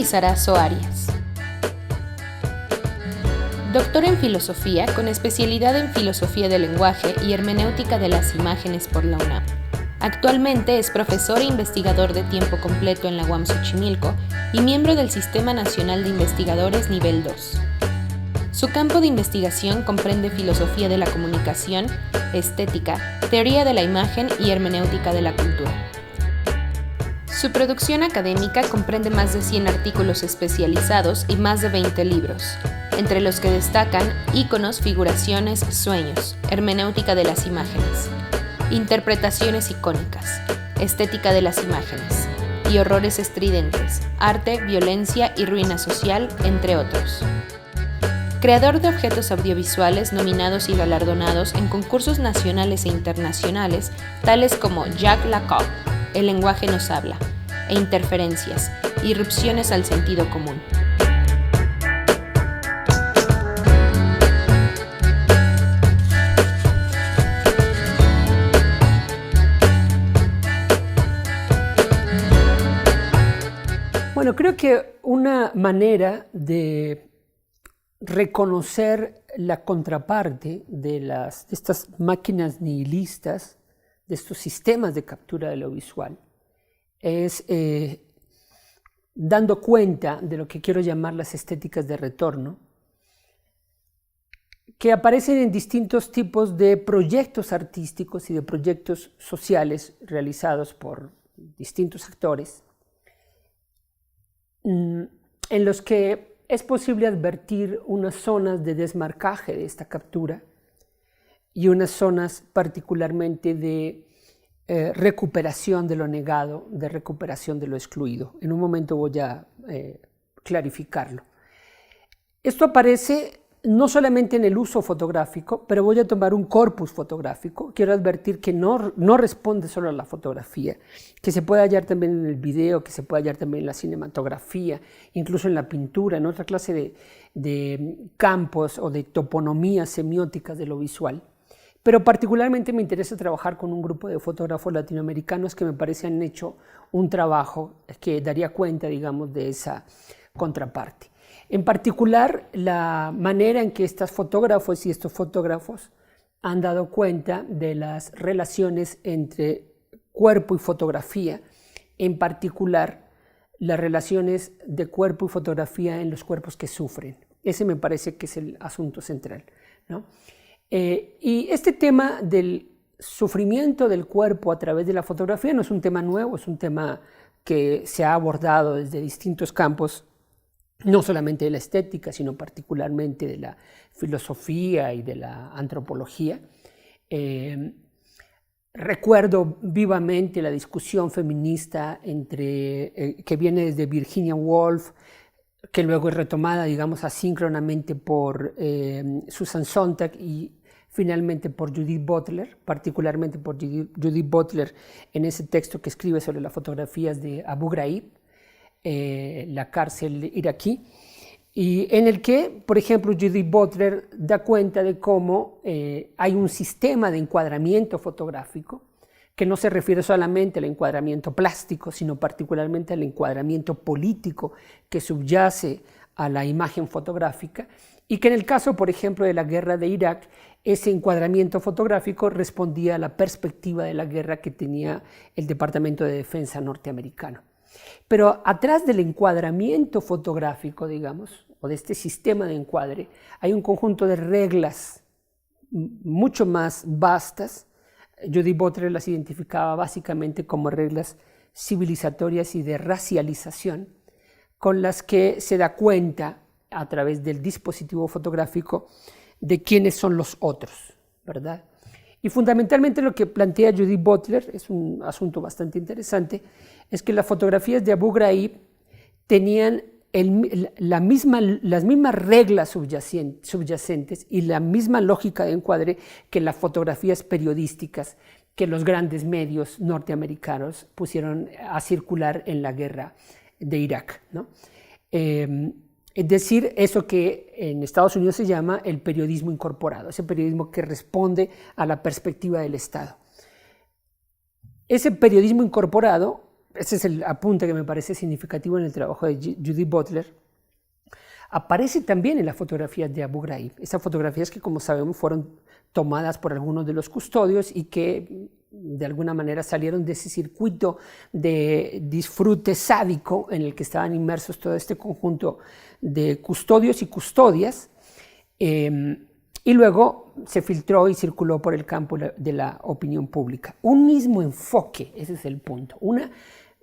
Lizarazo Arias. Doctor en Filosofía con especialidad en Filosofía del Lenguaje y Hermenéutica de las Imágenes por la UNAM. Actualmente es profesor e investigador de tiempo completo en la UAM Xochimilco y miembro del Sistema Nacional de Investigadores Nivel 2. Su campo de investigación comprende filosofía de la comunicación, estética, teoría de la imagen y hermenéutica de la cultura. Su producción académica comprende más de 100 artículos especializados y más de 20 libros, entre los que destacan Íconos, figuraciones, sueños, hermenéutica de las imágenes, interpretaciones icónicas, estética de las imágenes y horrores estridentes, arte, violencia y ruina social, entre otros. Creador de objetos audiovisuales nominados y galardonados en concursos nacionales e internacionales, tales como Jacques Lacan, El lenguaje nos habla, e Interferencias, irrupciones al sentido común. Bueno, creo que una manera de reconocer la contraparte de estas máquinas nihilistas, de estos sistemas de captura de lo visual, es dando cuenta de lo que quiero llamar las estéticas de retorno, que aparecen en distintos tipos de proyectos artísticos y de proyectos sociales realizados por distintos actores, en los que es posible advertir unas zonas de desmarcaje de esta captura y unas zonas particularmente de recuperación de lo negado, de recuperación de lo excluido. En un momento voy a clarificarlo. Esto aparece no solamente en el uso fotográfico, pero voy a tomar un corpus fotográfico. Quiero advertir que no responde solo a la fotografía, que se puede hallar también en el video, que se puede hallar también en la cinematografía, incluso en la pintura, en otra clase de campos o de toponomías semióticas de lo visual. Pero particularmente me interesa trabajar con un grupo de fotógrafos latinoamericanos que me parece han hecho un trabajo que daría cuenta, digamos, de esa contraparte. En particular, la manera en que estos fotógrafos y estos fotógrafos han dado cuenta de las relaciones entre cuerpo y fotografía, en particular las relaciones de cuerpo y fotografía en los cuerpos que sufren. Ese me parece que es el asunto central, ¿no? Y este tema del sufrimiento del cuerpo a través de la fotografía no es un tema nuevo, es un tema que se ha abordado desde distintos campos, no solamente de la estética, sino particularmente de la filosofía y de la antropología. Recuerdo vivamente la discusión feminista que viene desde Virginia Woolf, que luego es retomada, digamos, asíncronamente por Susan Sontag y finalmente por Judith Butler, particularmente por Judith Butler en ese texto que escribe sobre las fotografías de Abu Ghraib, la cárcel iraquí, y en el que, por ejemplo, Judith Butler da cuenta de cómo hay un sistema de encuadramiento fotográfico que no se refiere solamente al encuadramiento plástico, sino particularmente al encuadramiento político que subyace a la imagen fotográfica, y que en el caso, por ejemplo, de la guerra de Irak, ese encuadramiento fotográfico respondía a la perspectiva de la guerra que tenía el Departamento de Defensa norteamericano. Pero atrás del encuadramiento fotográfico, digamos, o de este sistema de encuadre, hay un conjunto de reglas mucho más vastas. Judith Butler las identificaba básicamente como reglas civilizatorias y de racialización, con las que se da cuenta a través del dispositivo fotográfico de quiénes son los otros, ¿verdad? Y fundamentalmente lo que plantea Judith Butler, es un asunto bastante interesante, es que las fotografías de Abu Ghraib tenían las mismas reglas subyacentes y la misma lógica de encuadre que las fotografías periodísticas que los grandes medios norteamericanos pusieron a circular en la guerra de Irak, ¿no? Es decir, eso que en Estados Unidos se llama el periodismo incorporado, ese periodismo que responde a la perspectiva del Estado. Ese periodismo incorporado ese es el apunte que me parece significativo en el trabajo de Judith Butler, aparece también en las fotografías de Abu Ghraib. Esas fotografías que, como sabemos, fueron tomadas por algunos de los custodios y que de alguna manera salieron de ese circuito de disfrute sádico en el que estaban inmersos todo este conjunto de custodios y custodias, y luego se filtró y circuló por el campo de la opinión pública. Un mismo enfoque, ese es el punto,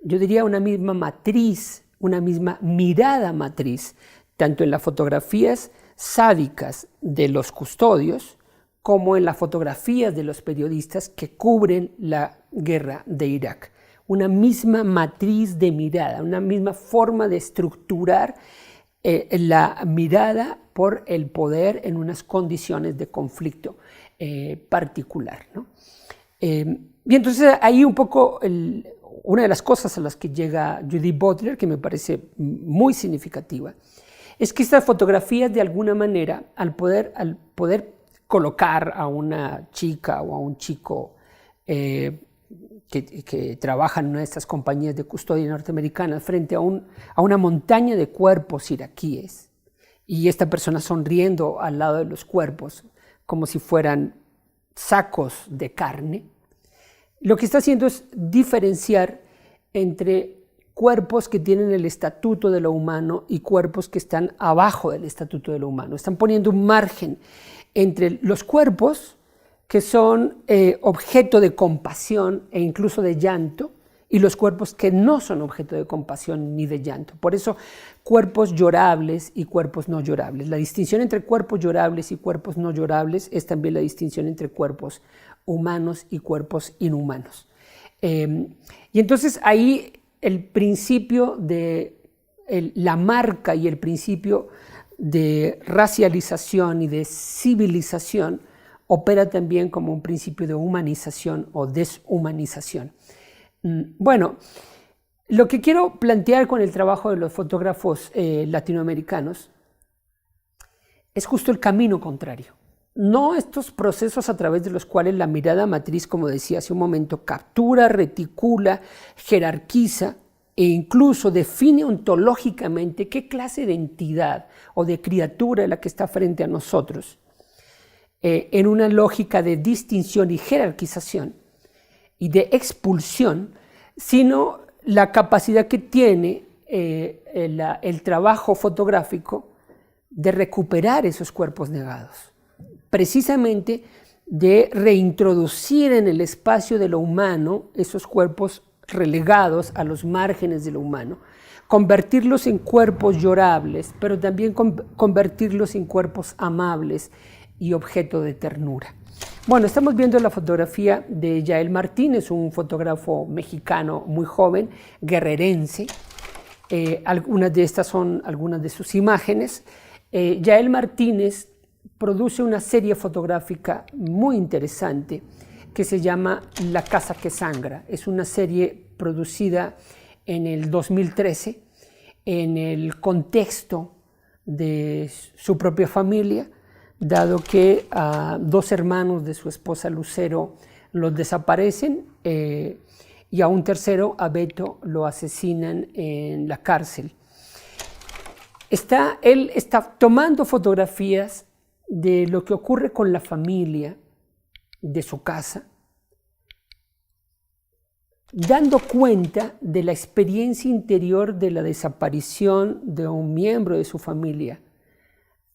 yo diría una misma matriz, una misma mirada matriz, tanto en las fotografías sádicas de los custodios como en las fotografías de los periodistas que cubren la guerra de Irak. Una misma matriz de mirada, una misma forma de estructurar la mirada por el poder en unas condiciones de conflicto particular, ¿no? Y entonces ahí un poco una de las cosas a las que llega Judith Butler, que me parece muy significativa, es que estas fotografías de alguna manera, al poder colocar a una chica o a un chico que trabaja en una de estas compañías de custodia norteamericanas frente a una montaña de cuerpos iraquíes, y esta persona sonriendo al lado de los cuerpos como si fueran sacos de carne, lo que está haciendo es diferenciar entre cuerpos que tienen el estatuto de lo humano y cuerpos que están abajo del estatuto de lo humano. Están poniendo un margen entre los cuerpos que son objeto de compasión e incluso de llanto, y los cuerpos que no son objeto de compasión ni de llanto. Por eso, cuerpos llorables y cuerpos no llorables. La distinción entre cuerpos llorables y cuerpos no llorables es también la distinción entre cuerpos humanos y cuerpos inhumanos. Y entonces ahí el principio de la marca y el principio de racialización y de civilización opera también como un principio de humanización o deshumanización. Bueno, lo que quiero plantear con el trabajo de los fotógrafos latinoamericanos es justo el camino contrario. No estos procesos a través de los cuales la mirada matriz, como decía hace un momento, captura, reticula, jerarquiza e incluso define ontológicamente qué clase de entidad o de criatura es la que está frente a nosotros, en una lógica de distinción y jerarquización y de expulsión, sino la capacidad que tiene el trabajo fotográfico de recuperar esos cuerpos negados, precisamente de reintroducir en el espacio de lo humano esos cuerpos relegados a los márgenes de lo humano, convertirlos en cuerpos llorables, pero también convertirlos en cuerpos amables y objeto de ternura. Bueno, estamos viendo la fotografía de Yael Martínez, un fotógrafo mexicano muy joven, guerrerense. Algunas de estas son algunas de sus imágenes. Yael Martínez produce una serie fotográfica muy interesante que se llama La Casa que Sangra. Es una serie producida en el 2013 en el contexto de su propia familia, dado que a dos hermanos de su esposa Lucero los desaparecen y a un tercero, a Beto, lo asesinan en la cárcel. Él está tomando fotografías de lo que ocurre con la familia de su casa, dando cuenta de la experiencia interior de la desaparición de un miembro de su familia,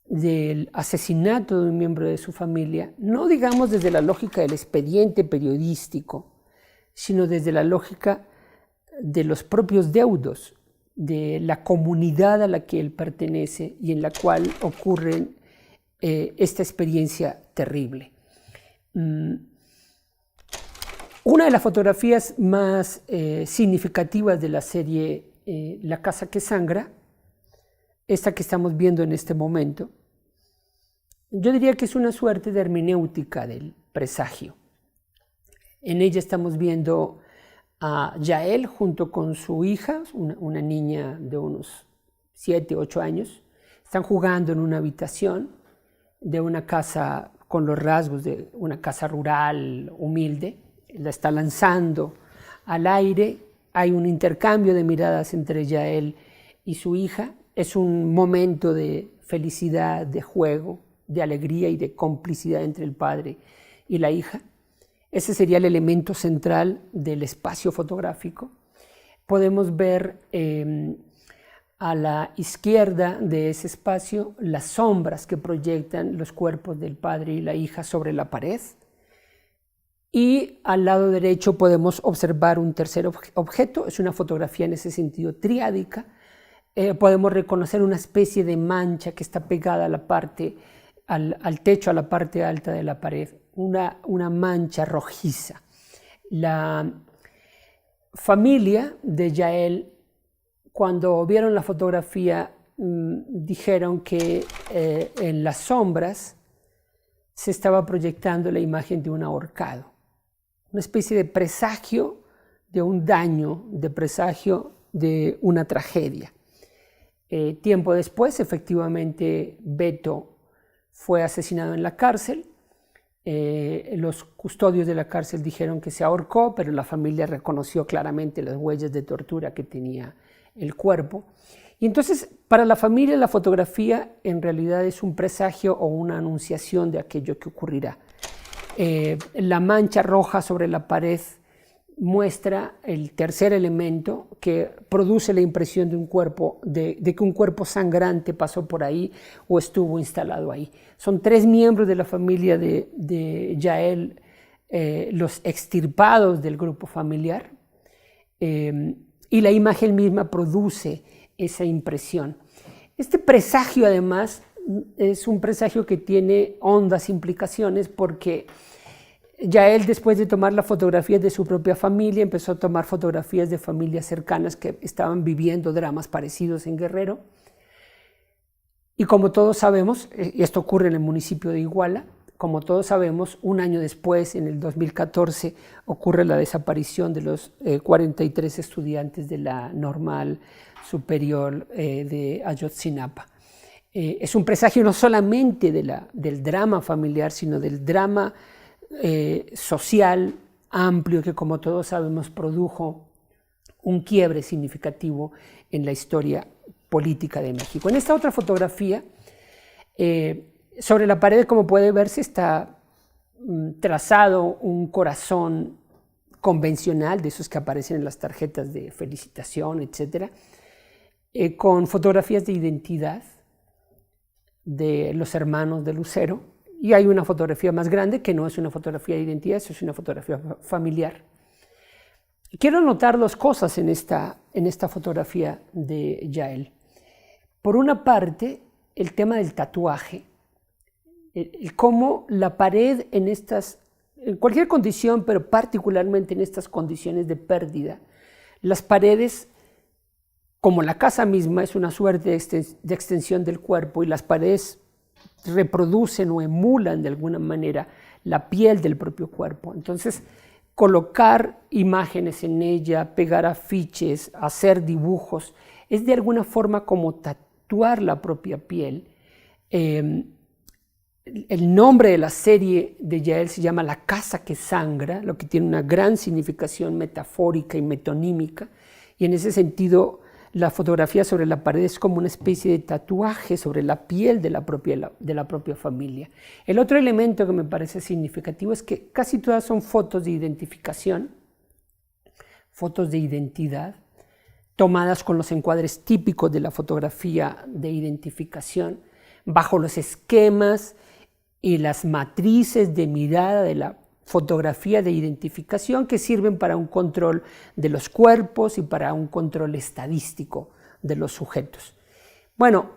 del asesinato de un miembro de su familia, no digamos desde la lógica del expediente periodístico, sino desde la lógica de los propios deudos, de la comunidad a la que él pertenece y en la cual ocurre esta experiencia terrible. Una de las fotografías más significativas de la serie La Casa que Sangra, esta que estamos viendo en este momento, yo diría que es una suerte de hermenéutica del presagio. En ella estamos viendo a Yael junto con su hija, una niña de unos 7, 8 años. Están jugando en una habitación de una casa con los rasgos de una casa rural humilde. La está lanzando al aire hay un intercambio de miradas entre Yael y su hija. Es un momento de felicidad, de juego, de alegría y de complicidad entre el padre y la hija. Ese sería el elemento central del espacio fotográfico. Podemos ver a la izquierda de ese espacio las sombras que proyectan los cuerpos del padre y la hija sobre la pared. Y al lado derecho podemos observar un tercer objeto. Es una fotografía en ese sentido triádica. Podemos reconocer una especie de mancha que está pegada a la parte, al techo, a la parte alta de la pared. Una mancha rojiza. La familia de Yael, cuando vieron la fotografía, dijeron que en las sombras se estaba proyectando la imagen de un ahorcado. Una especie de presagio de un daño, de presagio de una tragedia. Tiempo después, efectivamente, Beto fue asesinado en la cárcel. Los custodios de la cárcel dijeron que se ahorcó, pero la familia reconoció claramente las huellas de tortura que tenía el cuerpo. Y entonces, para la familia, la fotografía en realidad es un presagio o una anunciación de aquello que ocurrirá. La mancha roja sobre la pared muestra el tercer elemento que produce la impresión de un cuerpo, de que un cuerpo sangrante pasó por ahí o estuvo instalado ahí. Son 3 miembros de la familia de Yael, los extirpados del grupo familiar, y la imagen misma produce esa impresión. Este presagio, además, es un presagio que tiene hondas implicaciones, porque Yael, después de tomar las fotografías de su propia familia, empezó a tomar fotografías de familias cercanas que estaban viviendo dramas parecidos en Guerrero. Y como todos sabemos, y esto ocurre en el municipio de Iguala, como todos sabemos, un año después, en el 2014, ocurre la desaparición de los 43 estudiantes de la Normal Superior de Ayotzinapa. Es un presagio no solamente del drama familiar, sino del drama social amplio que, como todos sabemos, produjo un quiebre significativo en la historia política de México. En esta otra fotografía, sobre la pared, como puede verse, está trazado un corazón convencional, de esos que aparecen en las tarjetas de felicitación, etc., con fotografías de identidad de los hermanos de Lucero. Y hay una fotografía más grande que no es una fotografía de identidad, eso es una fotografía familiar. Quiero notar 2 cosas en esta fotografía de Yael. Por una parte, el tema del tatuaje, el cómo la pared en cualquier condición, pero particularmente en estas condiciones de pérdida, las paredes, como la casa misma, es una suerte de extensión del cuerpo, y las paredes reproducen o emulan de alguna manera la piel del propio cuerpo. Entonces, colocar imágenes en ella, pegar afiches, hacer dibujos, es de alguna forma como tatuar la propia piel. El nombre de la serie de Yael se llama La Casa que Sangra, lo que tiene una gran significación metafórica y metonímica, y en ese sentido la fotografía sobre la pared es como una especie de tatuaje sobre la piel de la propia familia. El otro elemento que me parece significativo es que casi todas son fotos de identificación, fotos de identidad, tomadas con los encuadres típicos de la fotografía de identificación, bajo los esquemas y las matrices de mirada de la fotografía de identificación, que sirven para un control de los cuerpos y para un control estadístico de los sujetos. Bueno,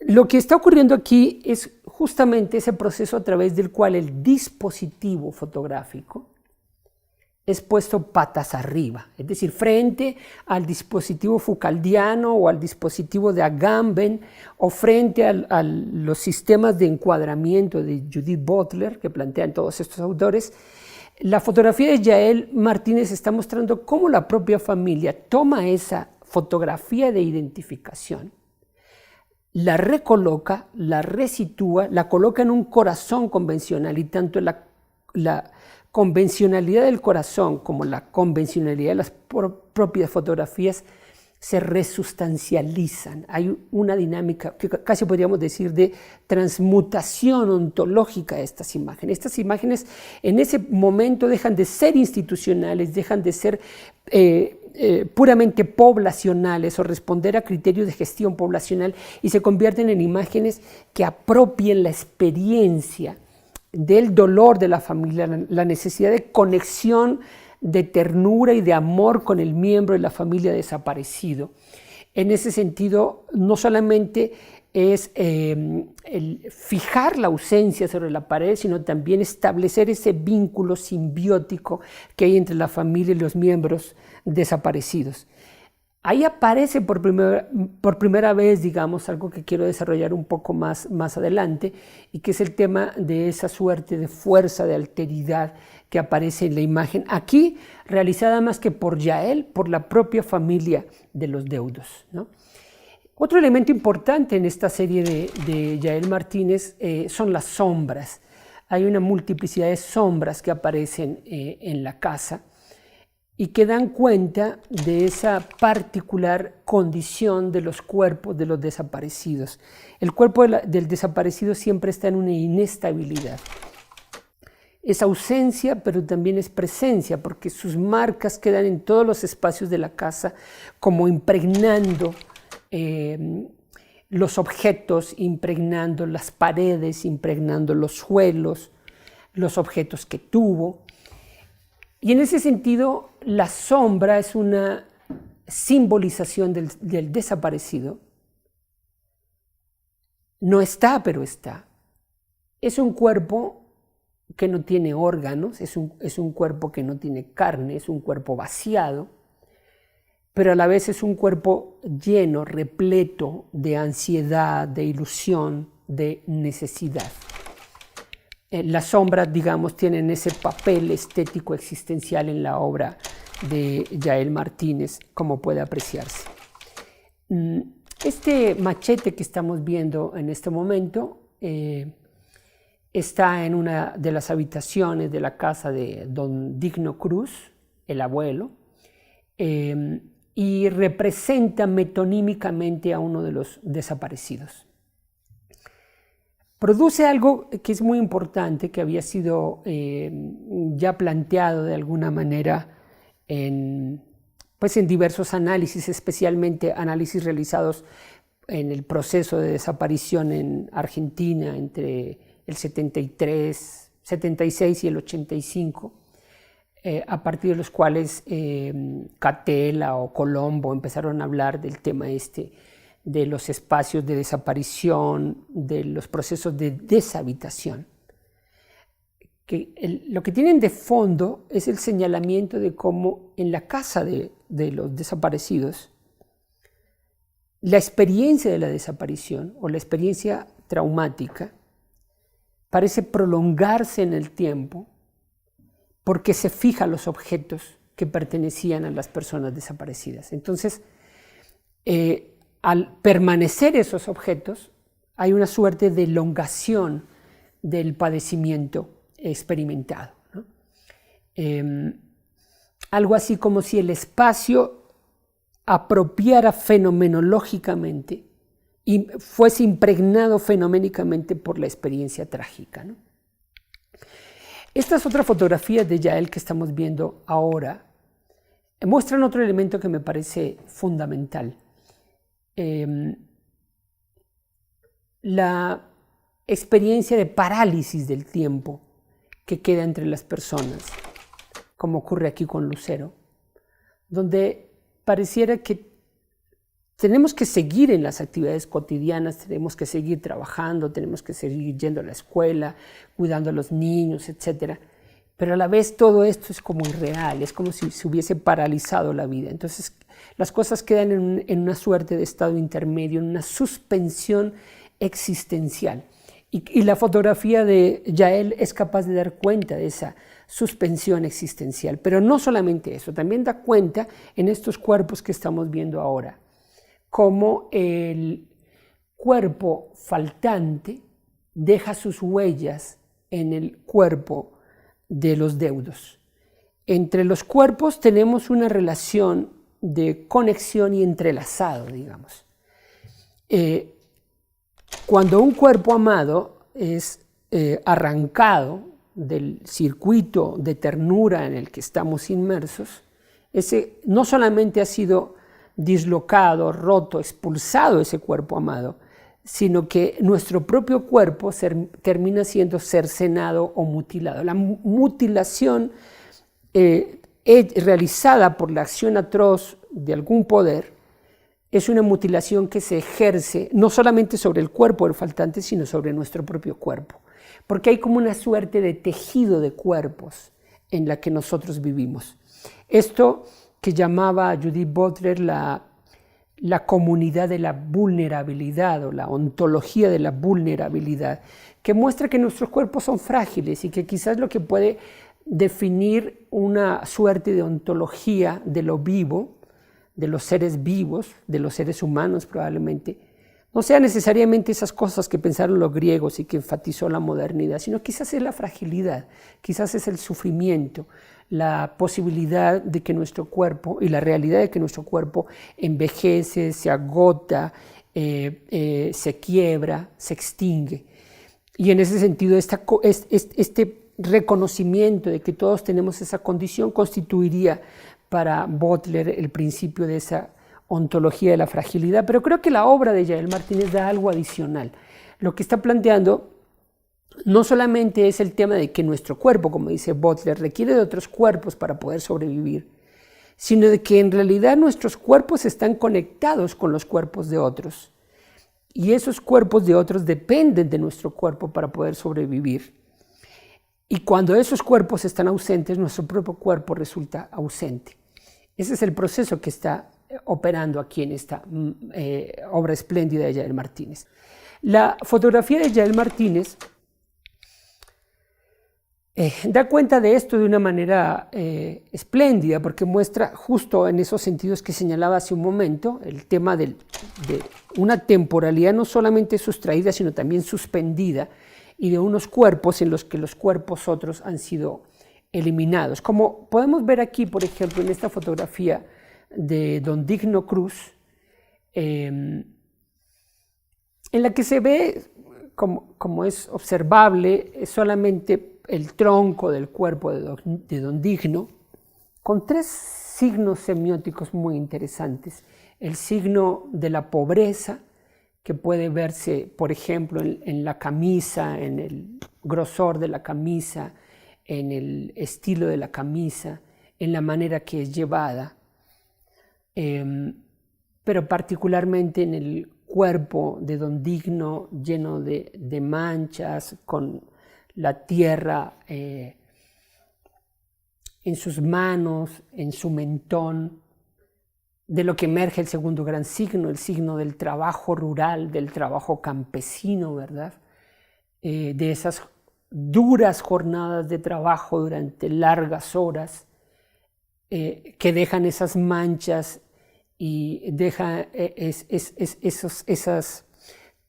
lo que está ocurriendo aquí es justamente ese proceso a través del cual el dispositivo fotográfico es puesto patas arriba, es decir, frente al dispositivo foucauldiano o al dispositivo de Agamben, o frente a los sistemas de encuadramiento de Judith Butler que plantean todos estos autores. La fotografía de Yael Martínez está mostrando cómo la propia familia toma esa fotografía de identificación, la recoloca, la resitúa, la coloca en un corazón convencional, y tanto la convencionalidad del corazón como la convencionalidad de las propias fotografías se resustancializan. Hay una dinámica que casi podríamos decir de transmutación ontológica de estas imágenes. Estas imágenes en ese momento dejan de ser institucionales, dejan de ser puramente poblacionales o responder a criterios de gestión poblacional y se convierten en imágenes que apropien la experiencia del dolor de la familia, la necesidad de conexión, de ternura y de amor con el miembro de la familia desaparecido. En ese sentido, no solamente es el fijar la ausencia sobre la pared, sino también establecer ese vínculo simbiótico que hay entre la familia y los miembros desaparecidos. Ahí aparece por primera vez, digamos, algo que quiero desarrollar un poco más adelante, y que es el tema de esa suerte de fuerza, de alteridad que aparece en la imagen, aquí realizada más que por Yael, por la propia familia de los deudos, ¿no? Otro elemento importante en esta serie de Yael Martínez son las sombras. Hay una multiplicidad de sombras que aparecen en la casa y que dan cuenta de esa particular condición de los cuerpos de los desaparecidos. El cuerpo del desaparecido siempre está en una inestabilidad. Es ausencia, pero también es presencia, porque sus marcas quedan en todos los espacios de la casa, como impregnando los objetos, impregnando las paredes, impregnando los suelos, los objetos que tuvo. Y en ese sentido, la sombra es una simbolización del desaparecido. No está, pero está. Es un cuerpo que no tiene órganos, es un cuerpo que no tiene carne, es un cuerpo vaciado, pero a la vez es un cuerpo lleno, repleto de ansiedad, de ilusión, de necesidad. Las sombras, digamos, tienen ese papel estético existencial en la obra de Yael Martínez, como puede apreciarse. Este machete que estamos viendo en este momento está en una de las habitaciones de la casa de don Digno Cruz, el abuelo, y representa metonímicamente a uno de los desaparecidos. Produce algo que es muy importante, que había sido ya planteado de alguna manera en diversos análisis, especialmente análisis realizados en el proceso de desaparición en Argentina entre el 76 y el 85, a partir de los cuales Catella o Colombo empezaron a hablar del tema de los espacios de desaparición, de los procesos de deshabitación. Lo que tienen de fondo es el señalamiento de cómo en la casa de los desaparecidos, la experiencia de la desaparición o la experiencia traumática parece prolongarse en el tiempo porque se fijan los objetos que pertenecían a las personas desaparecidas. Entonces, al permanecer esos objetos, hay una suerte de elongación del padecimiento experimentado, ¿no? Algo así como si el espacio apropiara fenomenológicamente y fuese impregnado fenoménicamente por la experiencia trágica, ¿no? Estas otras fotografías de Yael que estamos viendo ahora muestran otro elemento que me parece fundamental. La experiencia de parálisis del tiempo que queda entre las personas, como ocurre aquí con Lucero, donde pareciera que tenemos que seguir en las actividades cotidianas, tenemos que seguir trabajando, tenemos que seguir yendo a la escuela, cuidando a los niños, etc. Pero a la vez todo esto es como irreal, es como si se hubiese paralizado la vida. Entonces las cosas quedan en una suerte de estado intermedio, en una suspensión existencial. Y la fotografía de Yael es capaz de dar cuenta de esa suspensión existencial. Pero no solamente eso, también da cuenta en estos cuerpos que estamos viendo ahora, cómo el cuerpo faltante deja sus huellas en el cuerpo de los deudos. Entre los cuerpos tenemos una relación de conexión y entrelazado, digamos. Cuando un cuerpo amado es arrancado del circuito de ternura en el que estamos inmersos, ese no solamente ha sido dislocado, roto, expulsado ese cuerpo amado, sino que nuestro propio cuerpo termina siendo cercenado o mutilado. La mutilación realizada por la acción atroz de algún poder es una mutilación que se ejerce no solamente sobre el cuerpo del faltante, sino sobre nuestro propio cuerpo, porque hay como una suerte de tejido de cuerpos en la que nosotros vivimos. Esto que llamaba Judith Butler la comunidad de la vulnerabilidad o la ontología de la vulnerabilidad, que muestra que nuestros cuerpos son frágiles y que quizás lo que puede definir una suerte de ontología de lo vivo, de los seres vivos, de los seres humanos probablemente, no sean necesariamente esas cosas que pensaron los griegos y que enfatizó la modernidad, sino quizás es la fragilidad, quizás es el sufrimiento, la posibilidad de que nuestro cuerpo y la realidad de que nuestro cuerpo envejece, se agota, se quiebra, se extingue. Y en ese sentido, este reconocimiento de que todos tenemos esa condición constituiría para Butler el principio de esa ontología de la fragilidad, pero creo que la obra de Yael Martínez da algo adicional. Lo que está planteando no solamente es el tema de que nuestro cuerpo, como dice Butler, requiere de otros cuerpos para poder sobrevivir, sino de que en realidad nuestros cuerpos están conectados con los cuerpos de otros, y esos cuerpos de otros dependen de nuestro cuerpo para poder sobrevivir. Y cuando esos cuerpos están ausentes, nuestro propio cuerpo resulta ausente. Ese es el proceso que está operando aquí en esta obra espléndida de Yael Martínez. La fotografía de Yael Martínez da cuenta de esto de una manera espléndida, porque muestra justo en esos sentidos que señalaba hace un momento, el tema de una temporalidad no solamente sustraída, sino también suspendida, y de unos cuerpos en los que los cuerpos otros han sido eliminados. Como podemos ver aquí, por ejemplo, en esta fotografía de Don Digno Cruz, en la que se ve, como es observable, solamente el tronco del cuerpo de Don Digno, con tres signos semióticos muy interesantes. El signo de la pobreza, que puede verse, por ejemplo, en la camisa, en el grosor de la camisa, en el estilo de la camisa, en la manera que es llevada, pero particularmente en el cuerpo de Don Digno lleno de manchas, con la tierra en sus manos, en su mentón, de lo que emerge el segundo gran signo, el signo del trabajo rural, del trabajo campesino, ¿verdad? De esas duras jornadas de trabajo durante largas horas que dejan esas manchas y dejan esos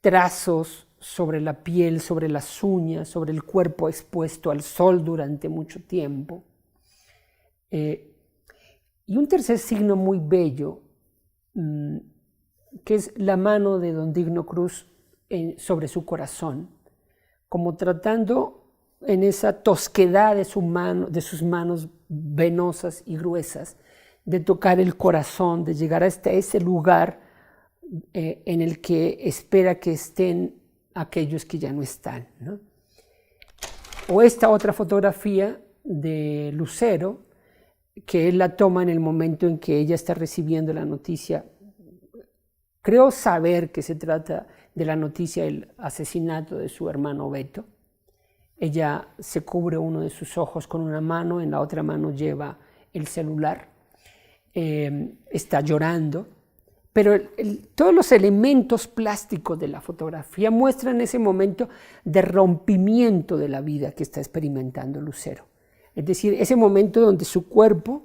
trazos sobre la piel, sobre las uñas, sobre el cuerpo expuesto al sol durante mucho tiempo. Y un tercer signo muy bello, que es la mano de Don Digno Cruz sobre su corazón, como tratando en esa tosquedad de sus manos venosas y gruesas, de tocar el corazón, de llegar hasta ese lugar en el que espera que estén aquellos que ya no están, ¿no? O esta otra fotografía de Lucero, que él la toma en el momento en que ella está recibiendo la noticia. Creo saber que se trata de la noticia del asesinato de su hermano Beto. Ella se cubre uno de sus ojos con una mano, en la otra mano lleva el celular, está llorando, pero todos los elementos plásticos de la fotografía muestran ese momento de rompimiento de la vida que está experimentando Lucero. Es decir, ese momento donde su cuerpo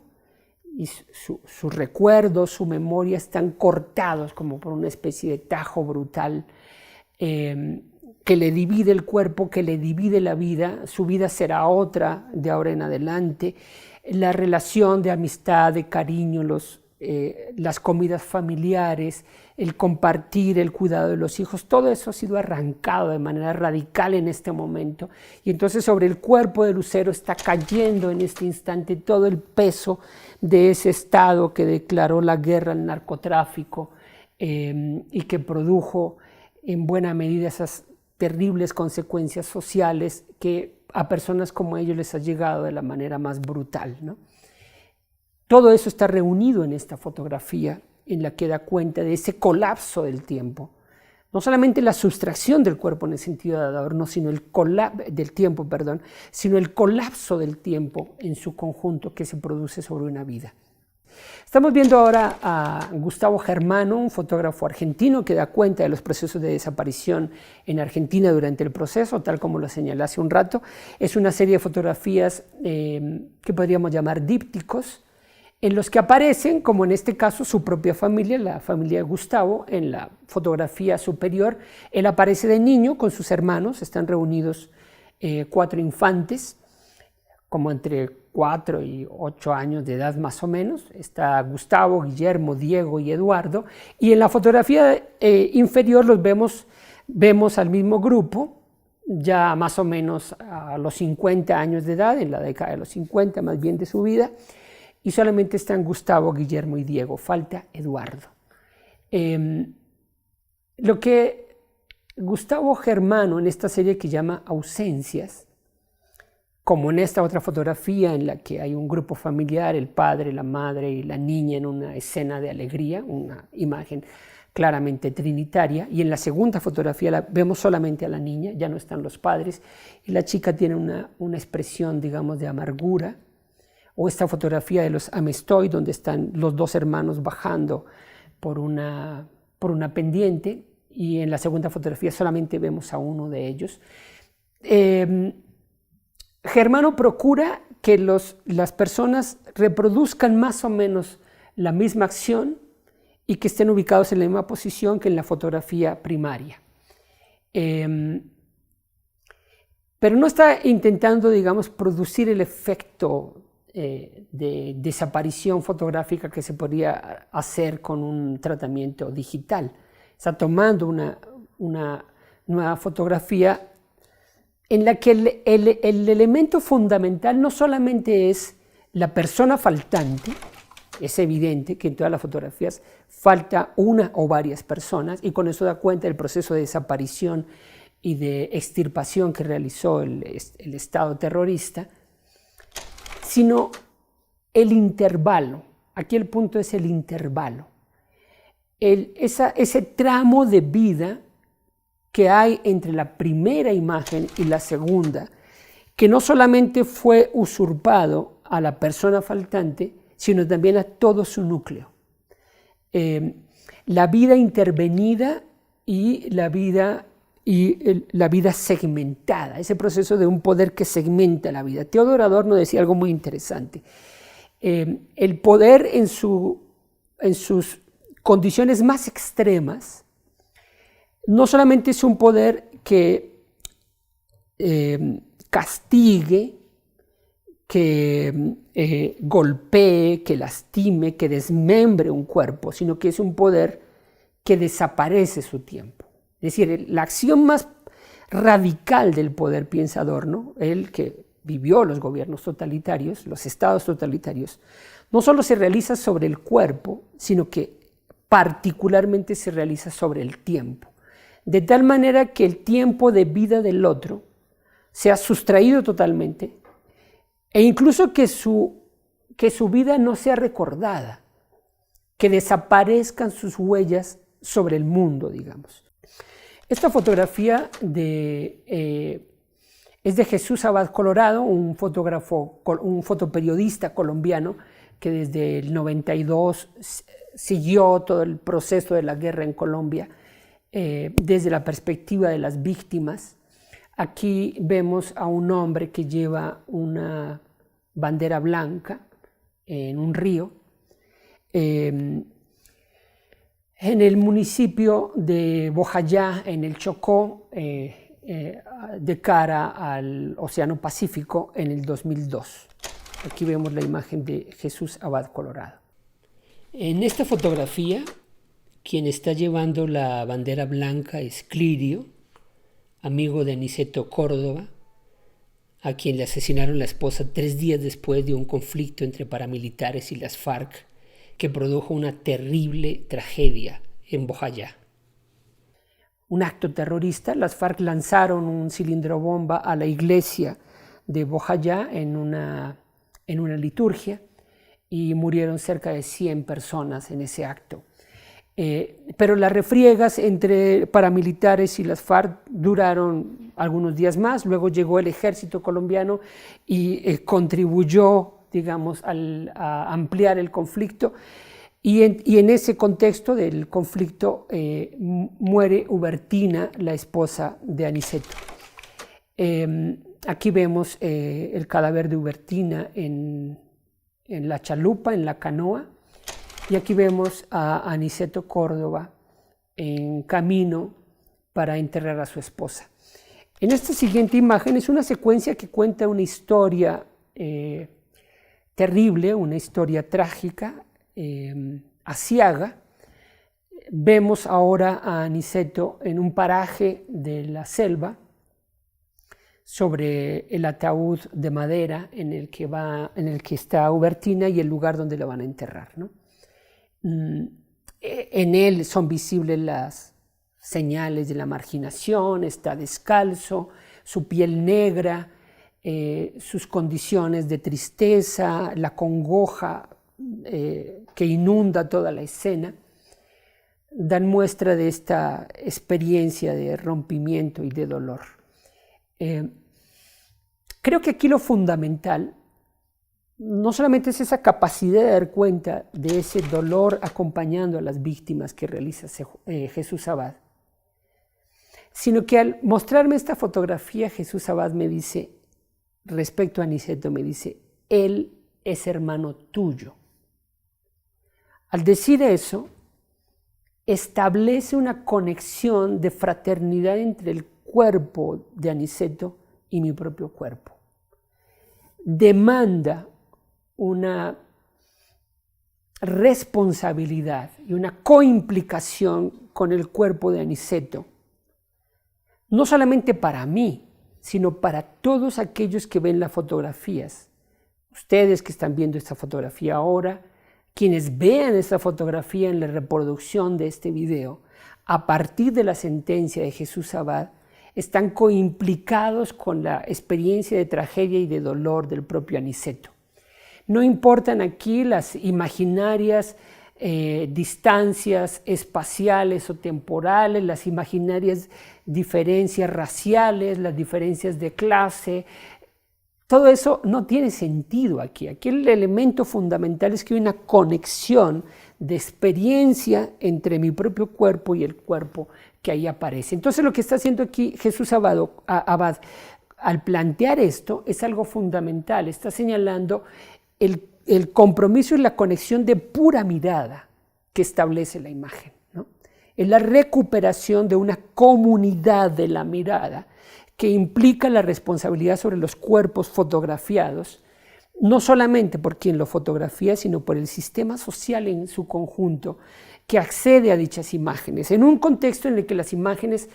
y sus recuerdos, su memoria están cortados como por una especie de tajo brutal que le divide el cuerpo, que le divide la vida. Su vida será otra de ahora en adelante. La relación de amistad, de cariño, las comidas familiares, el compartir, el cuidado de los hijos, todo eso ha sido arrancado de manera radical en este momento. Y entonces sobre el cuerpo de Lucero está cayendo en este instante todo el peso de ese Estado que declaró la guerra al narcotráfico y que produjo en buena medida esas terribles consecuencias sociales que a personas como ellos les ha llegado de la manera más brutal, ¿no? Todo eso está reunido en esta fotografía en la que da cuenta de ese colapso del tiempo. No solamente la sustracción del cuerpo en el sentido de adorno, sino sino el colapso del tiempo en su conjunto que se produce sobre una vida. Estamos viendo ahora a Gustavo Germano, un fotógrafo argentino que da cuenta de los procesos de desaparición en Argentina durante el proceso, tal como lo señalé hace un rato. Es una serie de fotografías que podríamos llamar dípticos, en los que aparecen, como en este caso, su propia familia, la familia de Gustavo. En la fotografía superior, él aparece de niño con sus hermanos, están reunidos 4 infantes, como entre 4 y 8 años de edad más o menos. Está Gustavo, Guillermo, Diego y Eduardo, y en la fotografía inferior los vemos al mismo grupo, ya más o menos a los 50 años de edad, en la década de los 50 más bien de su vida, y solamente están Gustavo, Guillermo y Diego, falta Eduardo. Lo que Gustavo Germano en esta serie que llama Ausencias, como en esta otra fotografía en la que hay un grupo familiar, el padre, la madre y la niña en una escena de alegría, una imagen claramente trinitaria, y en la segunda fotografía vemos solamente a la niña, ya no están los padres, y la chica tiene una expresión, digamos, de amargura. O esta fotografía de los Amestoy, donde están los 2 hermanos bajando por una pendiente, y en la segunda fotografía solamente vemos a uno de ellos. Germano procura que las personas reproduzcan más o menos la misma acción y que estén ubicados en la misma posición que en la fotografía primaria. Pero no está intentando, digamos, producir el efecto de desaparición fotográfica que se podría hacer con un tratamiento digital. Está tomando una nueva fotografía en la que el elemento fundamental no solamente es la persona faltante. Es evidente que en todas las fotografías falta una o varias personas, y con eso da cuenta del proceso de desaparición y de extirpación que realizó el Estado terrorista, sino el intervalo. Aquí el punto es el intervalo. Ese tramo de vida que hay entre la primera imagen y la segunda, que no solamente fue usurpado a la persona faltante, sino también a todo su núcleo. La vida intervenida y la vida segmentada, ese proceso de un poder que segmenta la vida. Teodoro Adorno decía algo muy interesante. El poder en sus condiciones más extremas no solamente es un poder que castigue, que golpee, que lastime, que desmembre un cuerpo, sino que es un poder que desaparece su tiempo. Es decir, la acción más radical del poder, piensa Adorno, él que vivió los gobiernos totalitarios, los estados totalitarios, no solo se realiza sobre el cuerpo, sino que particularmente se realiza sobre el tiempo. De tal manera que el tiempo de vida del otro sea sustraído totalmente, e incluso que su vida no sea recordada, que desaparezcan sus huellas sobre el mundo, digamos. Esta fotografía es de Jesús Abad Colorado, un fotoperiodista colombiano que desde el 92 siguió todo el proceso de la guerra en Colombia desde la perspectiva de las víctimas. Aquí vemos a un hombre que lleva una bandera blanca en un río. En el municipio de Bojayá, en el Chocó, de cara al Océano Pacífico en el 2002. Aquí vemos la imagen de Jesús Abad Colorado. En esta fotografía, quien está llevando la bandera blanca es Clirio, amigo de Aniceto Córdoba, a quien le asesinaron la esposa 3 días después de un conflicto entre paramilitares y las FARC que produjo una terrible tragedia en Bojayá. Un acto terrorista, las FARC lanzaron un cilindro bomba a la iglesia de Bojayá en una liturgia y murieron cerca de 100 personas en ese acto. Pero las refriegas entre paramilitares y las FARC duraron algunos días más. Luego llegó el ejército colombiano y contribuyó, digamos, a ampliar el conflicto. Y en ese contexto del conflicto muere Hubertina, la esposa de Aniceto. Aquí vemos el cadáver de Hubertina en la chalupa, en la canoa. Y aquí vemos a Aniceto Córdoba en camino para enterrar a su esposa. En esta siguiente imagen es una secuencia que cuenta una historia terrible, una historia trágica, aciaga. Vemos ahora a Aniceto en un paraje de la selva sobre el ataúd de madera en el que está Hubertina y el lugar donde la van a enterrar, ¿no? En él son visibles las señales de la marginación, está descalzo, su piel negra, sus condiciones de tristeza, la congoja que inunda toda la escena, dan muestra de esta experiencia de rompimiento y de dolor. Creo que aquí lo fundamental no solamente es esa capacidad de dar cuenta de ese dolor acompañando a las víctimas que realiza Jesús Abad, sino que al mostrarme esta fotografía, Jesús Abad me dice, respecto a Aniceto, me dice, él es hermano tuyo. Al decir eso, establece una conexión de fraternidad entre el cuerpo de Aniceto y mi propio cuerpo. Demanda una responsabilidad y una coimplicación con el cuerpo de Aniceto, no solamente para mí, sino para todos aquellos que ven las fotografías. Ustedes que están viendo esta fotografía ahora, quienes vean esta fotografía en la reproducción de este video, a partir de la sentencia de Jesús Abad, están coimplicados con la experiencia de tragedia y de dolor del propio Aniceto. No importan aquí las imaginarias distancias espaciales o temporales, las imaginarias diferencias raciales, las diferencias de clase. Todo eso no tiene sentido aquí. Aquí el elemento fundamental es que hay una conexión de experiencia entre mi propio cuerpo y el cuerpo que ahí aparece. Entonces lo que está haciendo aquí Jesús Abad al plantear esto es algo fundamental. Está señalando el compromiso y la conexión de pura mirada que establece la imagen, ¿no? Es la recuperación de una comunidad de la mirada que implica la responsabilidad sobre los cuerpos fotografiados, no solamente por quien lo fotografía, sino por el sistema social en su conjunto que accede a dichas imágenes, en un contexto en el que las imágenes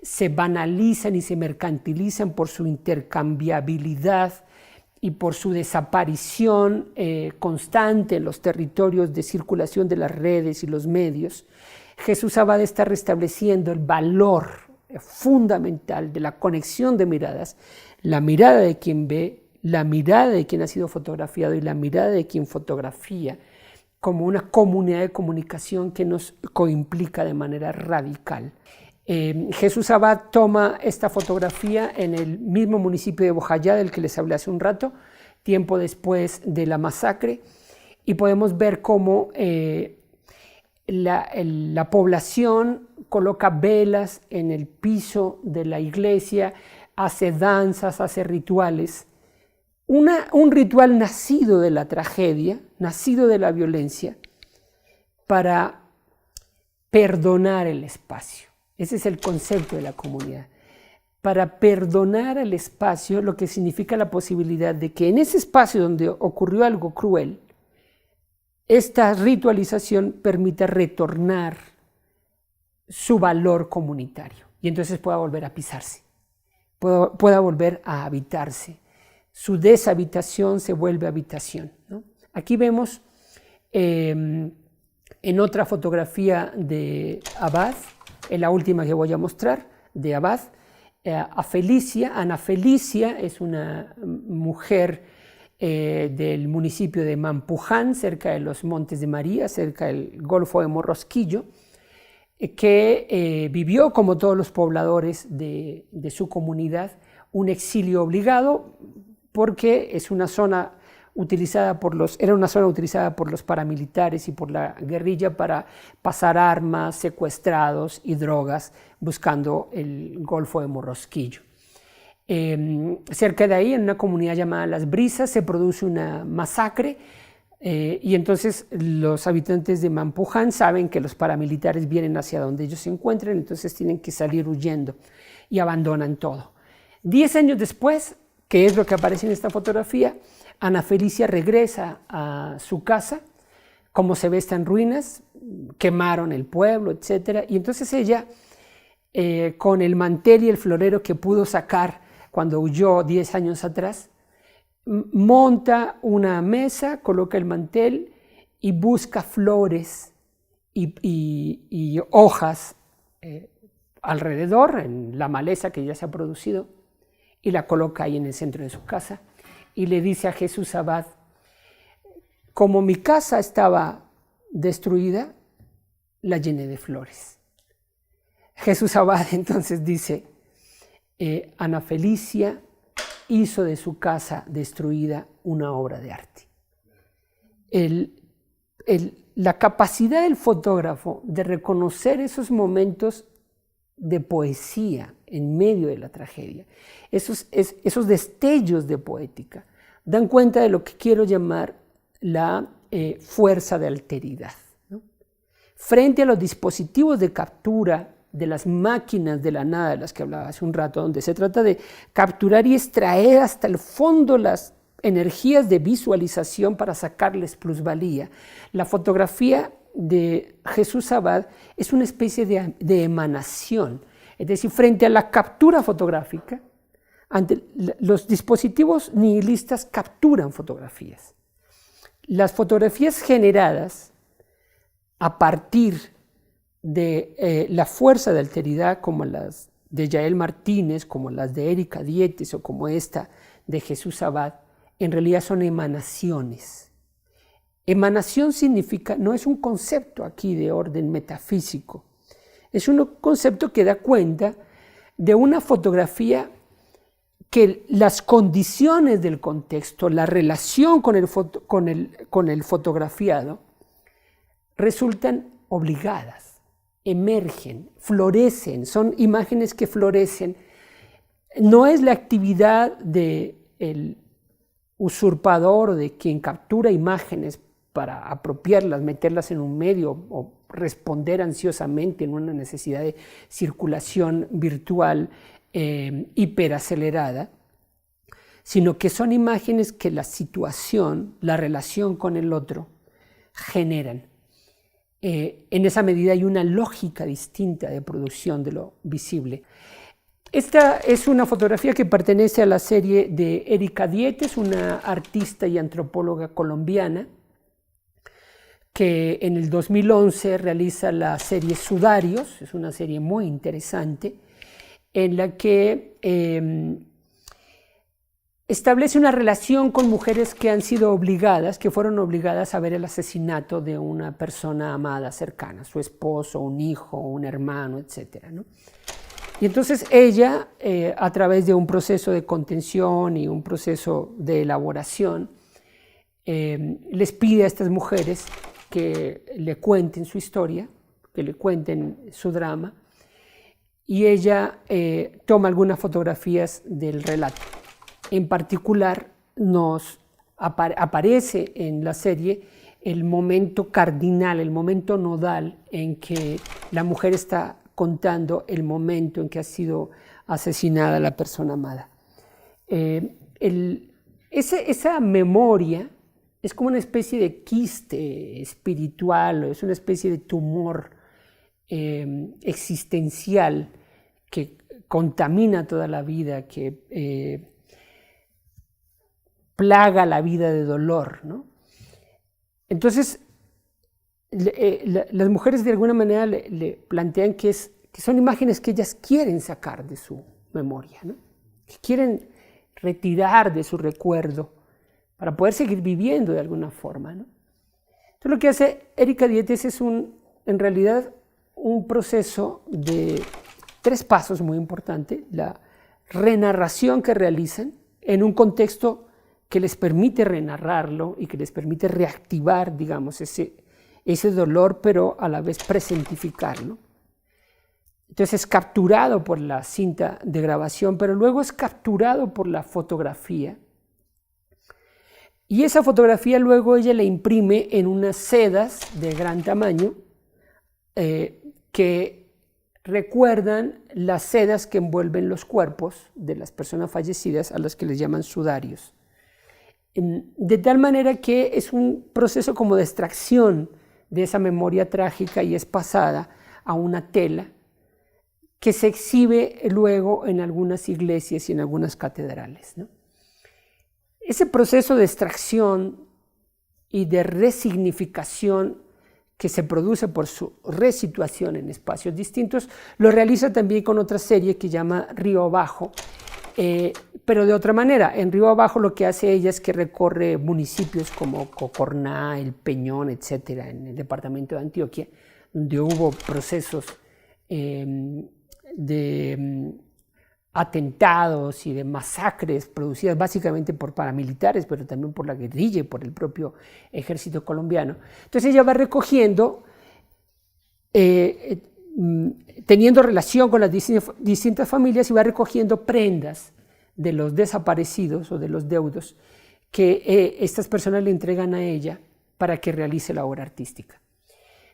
se banalizan y se mercantilizan por su intercambiabilidad y por su desaparición constante en los territorios de circulación de las redes y los medios. Jesús Abad está restableciendo el valor fundamental de la conexión de miradas, la mirada de quien ve, la mirada de quien ha sido fotografiado y la mirada de quien fotografía, como una comunidad de comunicación que nos coimplica de manera radical. Jesús Abad toma esta fotografía en el mismo municipio de Bojayá del que les hablé hace un rato, tiempo después de la masacre, y podemos ver cómo la población coloca velas en el piso de la iglesia, hace danzas, hace rituales. Un ritual nacido de la tragedia, nacido de la violencia, para perdonar el espacio. Ese es el concepto de la comunidad. para perdonar al espacio, lo que significa la posibilidad de que en ese espacio donde ocurrió algo cruel, esta ritualización permita retornar su valor comunitario y entonces pueda volver a pisarse, pueda volver a habitarse. Su deshabitación se vuelve habitación, ¿no? Aquí vemos en otra fotografía de Abad, en la última que voy a mostrar, de Abad, a Felicia. Ana Felicia es una mujer del municipio de Mampuján, cerca de los Montes de María, cerca del Golfo de Morrosquillo, que vivió, como todos los pobladores de su comunidad, un exilio obligado, porque es una zona era una zona utilizada por los paramilitares y por la guerrilla para pasar armas, secuestrados y drogas buscando el Golfo de Morrosquillo. Cerca de ahí, en una comunidad llamada Las Brisas, se produce una masacre y entonces los habitantes de Mampuján saben que los paramilitares vienen hacia donde ellos se encuentran, entonces tienen que salir huyendo y abandonan todo. 10 años después, que es lo que aparece en esta fotografía, Ana Felicia regresa a su casa, como se ve está en ruinas, quemaron el pueblo, etc. Y entonces ella, con el mantel y el florero que pudo sacar cuando huyó 10 años atrás, monta una mesa, coloca el mantel y busca flores y hojas alrededor, en la maleza que ya se ha producido, y la coloca ahí en el centro de su casa. Y le dice a Jesús Abad: como mi casa estaba destruida, la llené de flores. Jesús Abad entonces dice: Ana Felicia hizo de su casa destruida una obra de arte. La capacidad del fotógrafo de reconocer esos momentos de poesía en medio de la tragedia, esos destellos de poética, dan cuenta de lo que quiero llamar la fuerza de alteridad, ¿no? Frente a los dispositivos de captura de las máquinas de la nada de las que hablaba hace un rato, donde se trata de capturar y extraer hasta el fondo las energías de visualización para sacarles plusvalía, la fotografía de Jesús Abad es una especie de emanación. Es decir, frente a la captura fotográfica, los dispositivos nihilistas capturan fotografías. Las fotografías generadas a partir de la fuerza de alteridad, como las de Yael Martínez, como las de Erika Dietes o como esta de Jesús Abad, en realidad son emanaciones. Emanación significa, no es un concepto aquí de orden metafísico, es un concepto que da cuenta de una fotografía que las condiciones del contexto, la relación con el fotografiado, resultan obligadas, emergen, florecen, son imágenes que florecen. No es la actividad del usurpador o de quien captura imágenes para apropiarlas, meterlas en un medio o responder ansiosamente en una necesidad de circulación virtual hiperacelerada, sino que son imágenes que la situación, la relación con el otro generan. En esa medida hay una lógica distinta de producción de lo visible. Esta es una fotografía que pertenece a la serie de Erika Dietes, una artista y antropóloga colombiana, que en el 2011 realiza la serie Sudarios, es una serie muy interesante, en la que establece una relación con mujeres que han sido obligadas, que fueron obligadas a ver el asesinato de una persona amada cercana, su esposo, un hijo, un hermano, etc., ¿no? Y entonces ella, a través de un proceso de contención y un proceso de elaboración, les pide a estas mujeres que le cuenten su historia, que le cuenten su drama, y ella toma algunas fotografías del relato. En particular, nos aparece en la serie el momento cardinal, el momento nodal en que la mujer está contando el momento en que ha sido asesinada la persona amada. Esa memoria es como una especie de quiste espiritual, es una especie de tumor existencial que contamina toda la vida, que plaga la vida de dolor, ¿no? Entonces, las mujeres de alguna manera le plantean que son imágenes que ellas quieren sacar de su memoria, ¿no? Que quieren retirar de su recuerdo para poder seguir viviendo de alguna forma, ¿no? Entonces lo que hace Erika Dietes es en realidad un proceso de 3 pasos muy importante: la renarración que realizan en un contexto que les permite renarrarlo y que les permite reactivar, digamos, ese dolor, pero a la vez presentificarlo. Entonces es capturado por la cinta de grabación, pero luego es capturado por la fotografía. Y esa fotografía luego ella la imprime en unas sedas de gran tamaño que recuerdan las sedas que envuelven los cuerpos de las personas fallecidas, a las que les llaman sudarios. De tal manera que es un proceso como de extracción de esa memoria trágica y es pasada a una tela que se exhibe luego en algunas iglesias y en algunas catedrales, ¿no? Ese proceso de extracción y de resignificación que se produce por su resituación en espacios distintos lo realiza también con otra serie que llama Río Abajo, pero de otra manera. En Río Abajo lo que hace ella es que recorre municipios como Cocorná, El Peñón, etcétera, en el departamento de Antioquia, donde hubo procesos de atentados y de masacres producidas básicamente por paramilitares, pero también por la guerrilla y por el propio ejército colombiano. Entonces ella va recogiendo, teniendo relación con las distintas familias, y va recogiendo prendas de los desaparecidos o de los deudos que estas personas le entregan a ella para que realice la obra artística.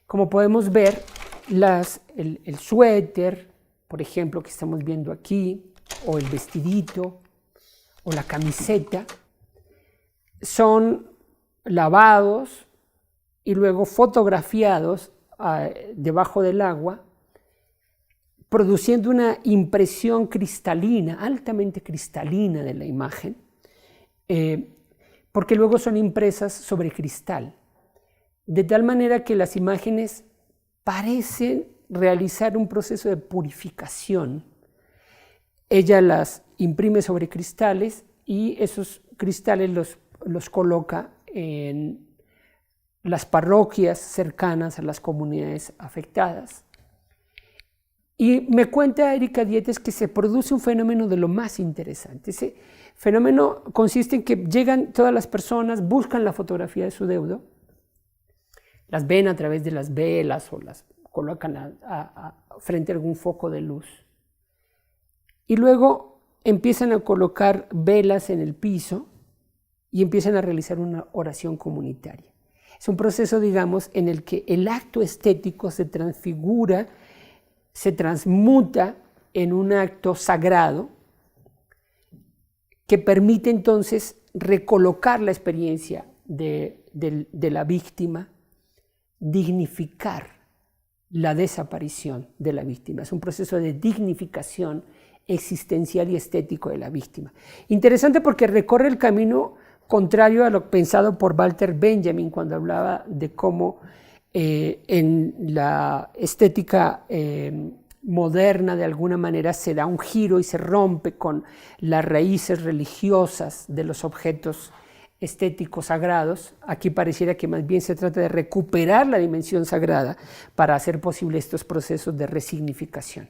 Como podemos ver, el suéter, por ejemplo, que estamos viendo aquí, o el vestidito, o la camiseta, son lavados y luego fotografiados debajo del agua, produciendo una impresión cristalina, altamente cristalina de la imagen, porque luego son impresas sobre cristal, de tal manera que las imágenes parecen realizar un proceso de purificación. Ella las imprime sobre cristales y esos cristales los coloca en las parroquias cercanas a las comunidades afectadas. Y me cuenta Erika Dietes que se produce un fenómeno de lo más interesante. Ese fenómeno consiste en que llegan todas las personas, buscan la fotografía de su deudo, las ven a través de las velas o las colocan frente a algún foco de luz. Y luego empiezan a colocar velas en el piso y empiezan a realizar una oración comunitaria. Es un proceso, digamos, en el que el acto estético se transfigura, se transmuta en un acto sagrado que permite entonces recolocar la experiencia de la víctima, dignificar la desaparición de la víctima. Es un proceso de dignificación existencial y estético de la víctima. Interesante porque recorre el camino contrario a lo pensado por Walter Benjamin cuando hablaba de cómo en la estética moderna de alguna manera se da un giro y se rompe con las raíces religiosas de los objetos estéticos sagrados. Aquí pareciera que más bien se trata de recuperar la dimensión sagrada para hacer posible estos procesos de resignificación.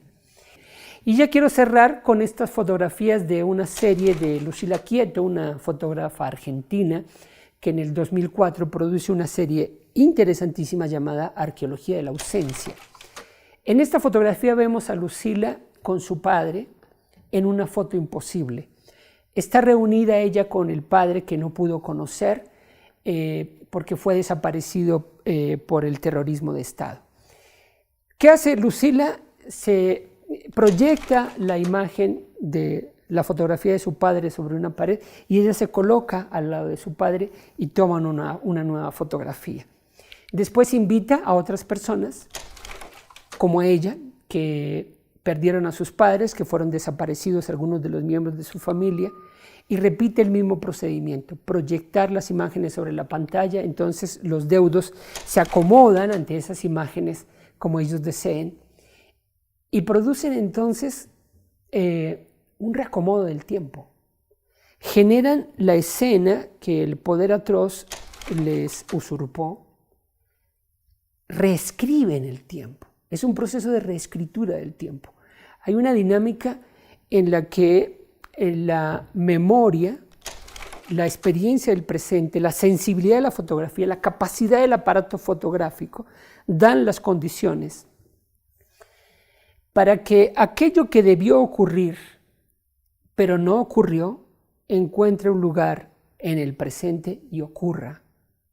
Y ya quiero cerrar con estas fotografías de una serie de Lucila Quieto, una fotógrafa argentina que en el 2004 produce una serie interesantísima llamada Arqueología de la ausencia. En esta fotografía vemos a Lucila con su padre en una foto imposible. Está reunida ella con el padre que no pudo conocer porque fue desaparecido por el terrorismo de Estado. ¿Qué hace Lucila? Se proyecta la imagen de la fotografía de su padre sobre una pared y ella se coloca al lado de su padre y toman una nueva fotografía. Después invita a otras personas, como ella, que perdieron a sus padres, que fueron desaparecidos algunos de los miembros de su familia, y repite el mismo procedimiento, proyectar las imágenes sobre la pantalla. Entonces los deudos se acomodan ante esas imágenes como ellos deseen y producen entonces un reacomodo del tiempo. Generan la escena que el poder atroz les usurpó, reescriben el tiempo. Es un proceso de reescritura del tiempo. Hay una dinámica en la que la memoria, la experiencia del presente, la sensibilidad de la fotografía, la capacidad del aparato fotográfico dan las condiciones para que aquello que debió ocurrir, pero no ocurrió, encuentre un lugar en el presente y ocurra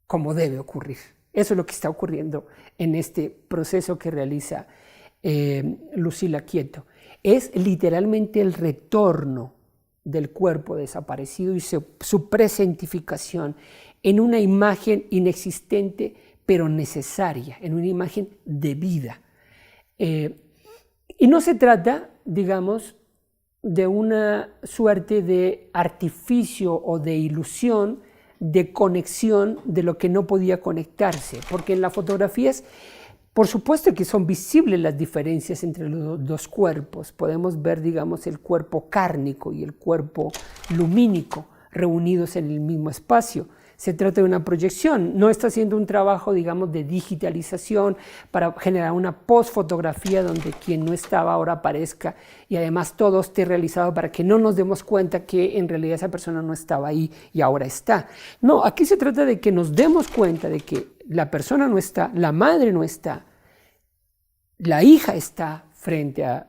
como debe ocurrir. Eso es lo que está ocurriendo en este proceso que realiza Lucila Quieto. Es literalmente el retorno del cuerpo desaparecido y su presentificación en una imagen inexistente pero necesaria, en una imagen de vida. Y no se trata, digamos, de una suerte de artificio o de ilusión de conexión de lo que no podía conectarse, porque en las fotografías, por supuesto que son visibles las diferencias entre los dos cuerpos. Podemos ver, digamos, el cuerpo cárnico y el cuerpo lumínico reunidos en el mismo espacio. Se trata de una proyección, no está haciendo un trabajo, digamos, de digitalización para generar una postfotografía donde quien no estaba ahora aparezca y además todo esté realizado para que no nos demos cuenta que en realidad esa persona no estaba ahí y ahora está. No, aquí se trata de que nos demos cuenta de que la persona no está, la madre no está, la hija está frente a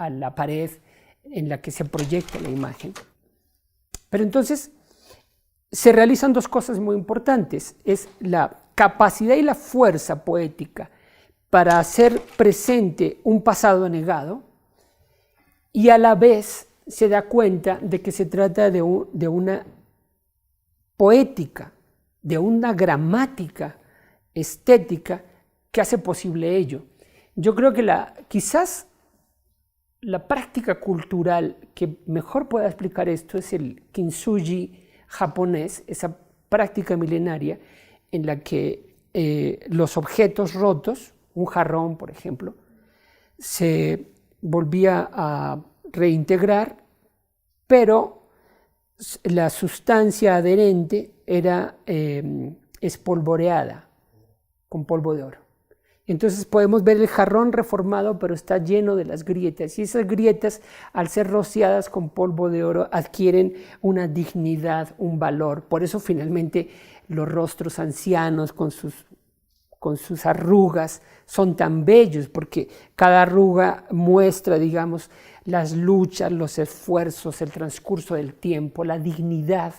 la pared en la que se proyecta la imagen. Pero entonces se realizan dos cosas muy importantes, es la capacidad y la fuerza poética para hacer presente un pasado negado y a la vez se da cuenta de que se trata de una poética, de una gramática estética que hace posible ello. Yo creo que quizás la práctica cultural que mejor pueda explicar esto es el kintsugi japonés, esa práctica milenaria en la que los objetos rotos, un jarrón por ejemplo, se volvía a reintegrar, pero la sustancia adherente era espolvoreada con polvo de oro. Entonces podemos ver el jarrón reformado, pero está lleno de las grietas. Y esas grietas, al ser rociadas con polvo de oro, adquieren una dignidad, un valor. Por eso finalmente los rostros ancianos con sus arrugas son tan bellos, porque cada arruga muestra, digamos, las luchas, los esfuerzos, el transcurso del tiempo, la dignidad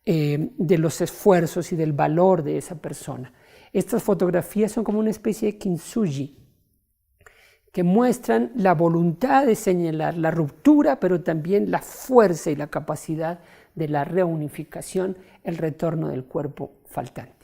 de los esfuerzos y del valor de esa persona. Estas fotografías son como una especie de kintsugi que muestran la voluntad de señalar la ruptura, pero también la fuerza y la capacidad de la reunificación, el retorno del cuerpo faltante.